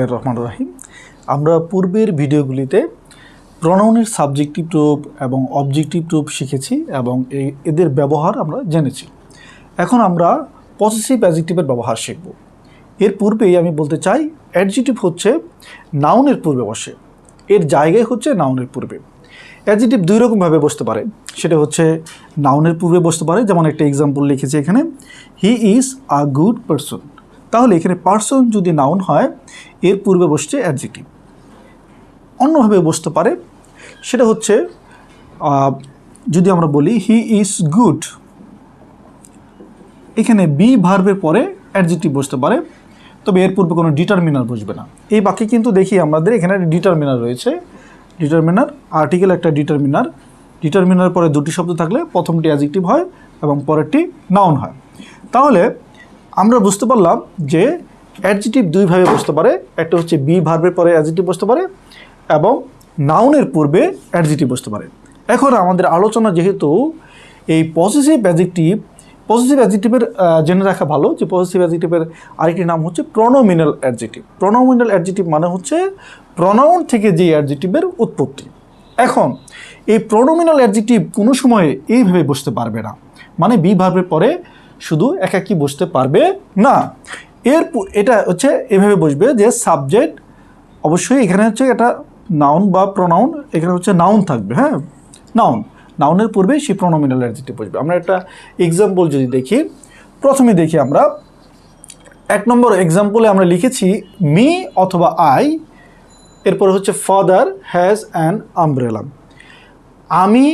রহমান রাহিম। আমরা পূর্বের ভিডিওগুলিতে প্রনাউনের সাবজেক্টিভ রূপ এবং অবজেক্টিভ রূপ শিখেছি এবং এদের ব্যবহার আমরা জেনেছি। এখন আমরা পসেসিভ অ্যাডজেক্টিভের ব্যবহার শিখব। এর পূর্বেই আমি বলতে চাই অ্যাডজেক্টিভ হচ্ছে নাউনের পূর্বে বসে, এর জায়গায় হচ্ছে নাউনের পূর্বে। অ্যাডজেক্টিভ দুই রকমভাবে বসতে পারে, সেটা হচ্ছে নাউনের পূর্বে বসতে পারে, যেমন একটা এক্সাম্পল লিখেছি এখানে, he is a good person. তাহলে এখানে পারসন যদি নাউন হয় এর পূর্বে বসছে অ্যাডজেক্টিভ। অন্যভাবে বসতে পারে, সেটা হচ্ছে যদি আমরা বলি হি ইজ গুড, এখানে বি ভার্বের পরে অ্যাডজেক্টিভ বসতে পারে, তবে এর পূর্বে কোনো ডিটারমিনার বসবে না। এই বাক্যে কিন্তু দেখি আমাদের এখানে ডিটারমিনার রয়েছে, ডিটারমিনার আর্টিকেল একটা ডিটারমিনার পরে দুটি শব্দ থাকলে প্রথমটি অ্যাডজেক্টিভ হয় এবং পরেরটি নাউন হয়। তাহলে আমরা বুঝতে পারলাম যে অ্যাডজেক্টিভ দুইভাবে বসতে পারে, একটা হচ্ছে বি ভার্বের পরে অ্যাডজেক্টিভ বসতে পারে এবং নাউনের পূর্বে অ্যাডজেক্টিভ বসতে পারে। এখন আমাদের আলোচনা যেহেতু এই পসেসিভ অ্যাডজেক্টিভের জেনে রাখা ভালো যে পসেসিভ অ্যাডজেক্টিভের আরেকটি নাম হচ্ছে প্রনোমিনাল অ্যাডজেক্টিভ। প্রনোমিনাল অ্যাডজেক্টিভ মানে হচ্ছে প্রনাউন থেকে যে অ্যাডজেক্টিভের উৎপত্তি। এখন এই প্রনোমিনাল অ্যাডজেক্টিভ কোনো সময়ে এইভাবে বসতে পারবে না, মানে বি ভার্বের পরে শুধু একাকি বসতে পারবে না। এটা হচ্ছে এভাবে বসবে যে সাবজেক্ট, অবশ্যই এখানে হচ্ছে এটা নাউন বা প্রনাউন, এখানে হচ্ছে নাউন থাকবে, হ্যাঁ নাউনের পূর্বে সেই প্রনোমিনাল অ্যাডজেক্টিভ বসবে। আমরা একটা এক্সাম্পল যদি দেখি, প্রথমে দেখি আমরা 1 নম্বর এক্সাম্পলে আমরা লিখেছি মি অথবা আই, এরপরে হচ্ছে ফাদার হ্যাজ অ্যান আমব্রেলা। আমি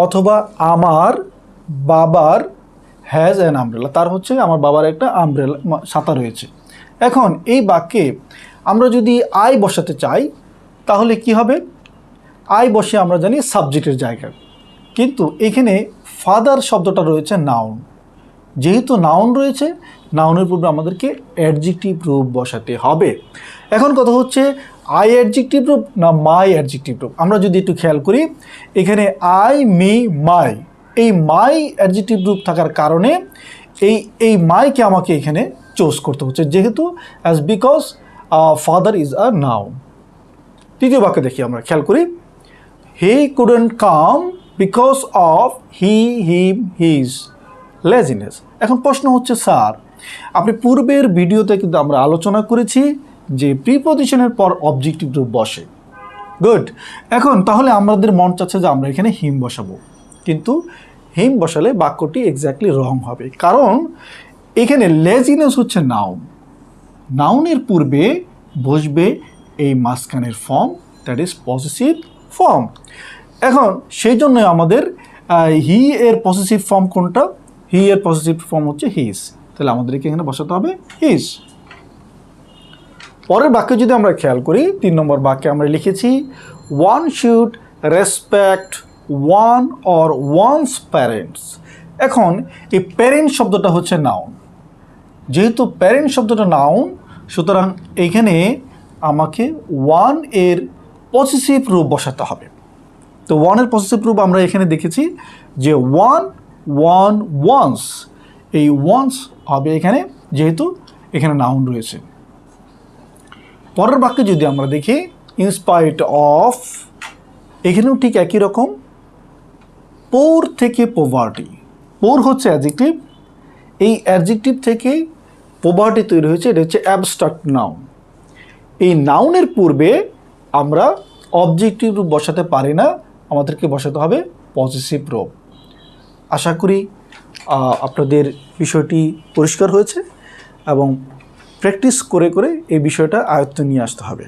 অথবা আমার বাবার হ্যাজ অ্যান আমব্রেলা, তার হচ্ছে আমার বাবার একটা আমব্রেলা ছাতা রয়েছে। এখন এই বাক্যে আমরা যদি আই বসাতে চাই তাহলে কি হবে? আই বসে আমরা জানি সাবজেক্টের জায়গায়, কিন্তু এখানে ফাদার শব্দটা রয়েছে নাউন। যেহেতু নাউন রয়েছে, নাউনের পূর্বে আমাদেরকে অ্যাডজেক্টিভ রূপ বসাতে হবে। এখন কথা হচ্ছে আই অ্যাডজেক্টিভ রূপ না মাই অ্যাডজেক্টিভ রূপ। আমরা যদি একটু খেয়াল করি, এখানে আই মি মাই, এই মাই অ্যাডজেক্টিভ রূপ থাকার কারণে এই মাইকে আমাকে এখানে চুজ করতে হচ্ছে, যেহেতু because father is a noun. তৃতীয় বাক্য দেখি, আমরা খেয়াল করি, he couldn't come because of his laziness. এখন প্রশ্ন হচ্ছে, স্যার আপনি পূর্বের ভিডিওতে কিন্তু আমরা আলোচনা করেছি যে প্রিপজিশনের পর অবজেক্টিভ রূপ বসে। গুড। এখন তাহলে আমাদের মন চাচ্ছে যে আমরা এখানে হিম বসাবো, কিন্তু হিম বসালে বাক্যটি এক্স্যাক্টলি রং হবে, কারণ এখানে লেজিনেস হচ্ছে নাউনের পূর্বে বসবে এই মাঝখানের form, that is possessive form. এখন সেই জন্য আমাদের হি এর পসেসিভ ফর্ম কোনটা? হি এর পসেসিভ ফর্ম হচ্ছে হিজ, তাহলে আমাদেরকে এখানে বসাতে হবে হিজ। পরের বাক্যে যদি আমরা খেয়াল করি, 3 নম্বর বাক্যে আমরা লিখেছি one should respect one or one's parents. এখন এই প্যারেন্ট শব্দটা হচ্ছে নাউন, যেহেতু প্যারেন্ট শব্দটা নাউন, সুতরাং এইখানে আমাকে ওয়ান এর পসেসিভ রূপ বসাতে হবে। তো ওয়ানের পসেসিভ রূপ আমরা এখানে দেখেছি যে ওয়ান্স, এই ওয়ান্স হবে এখানে, যেহেতু এখানে নাউন রয়েছে। পরের বাক্যে যদি আমরা দেখি ইনস্পাইট অফ, এখানেও ঠিক একই রকম, পোর থেকে পোভার্টি। পোর হচ্ছে অ্যাডজেক্টিভ, এই অ্যাডজেক্টিভ থেকে পোভার্টি তৈরি হয়েছে, এটা হচ্ছে অ্যাবস্ট্রাক্ট নাউন। এই নাউনের পূর্বে আমরা অবজেক্টিভ রূপ বসাতে পারি না, আমাদেরকে বসাতে হবে পসেসিভ রূপ। আশা করি আপনাদের বিষয়টি পরিষ্কার হয়েছে এবং প্র্যাকটিস করে করে এই বিষয়টা আয়ত্তে নিয়ে আসতে হবে।